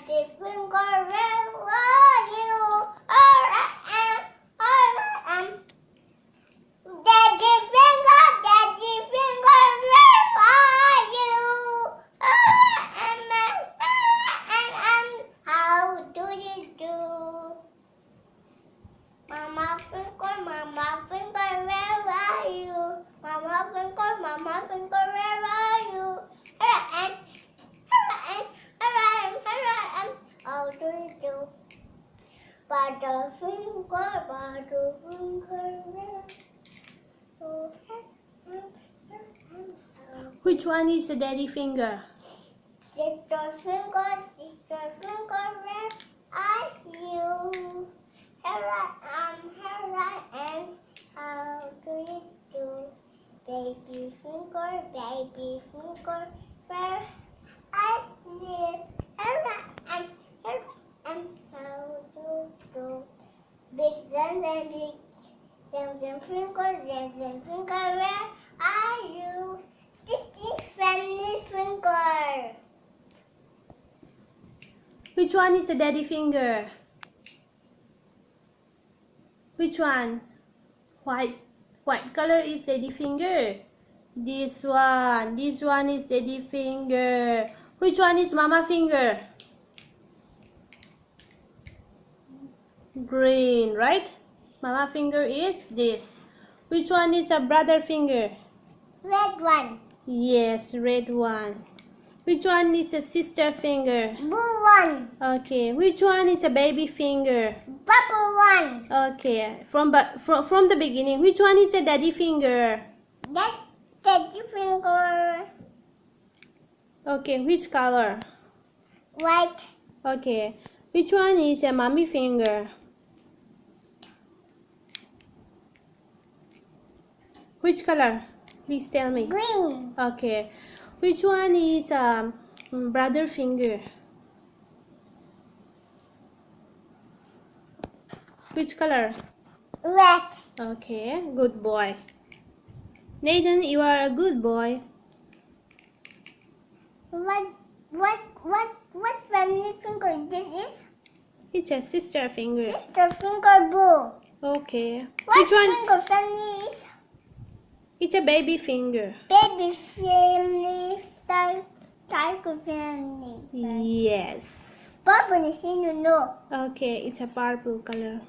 daddy finger, where are you? Here I am, here I am. Daddy finger, where are you? Here I am. How do you do? Mama finger, where are you? Mama finger, where are you? Here I am. How do you do? Butterfinger, Which one is the daddy finger? Sister finger, where are you? Here I am. How do you do? Baby finger, where are you? Here I am. How do you do? Big finger, where are you? This is friendly finger. Which one is the daddy finger? Which one? White color is daddy finger. This one is daddy finger. Which one is mama finger? Green, right? Mama finger is this. Which one is a brother finger? Red one. Yes, red one. Which one is a sister finger? Blue one. Okay. Which one is a baby finger? Purple one. Okay. From the beginning, which one is a daddy finger? That's daddy finger. Okay. Which color? White. Okay. Which one is a mommy finger? Which color? Please tell me. Green. Okay. Which one is brother finger? Which color? Red. Okay, good boy. Nathan, you are a good boy. What family finger this is? It's a sister finger. Sister finger blue. Okay. What Which one? finger family is? It's a baby finger. Baby family, tiger family. Yes. Purple is in the no. Okay, it's a purple color.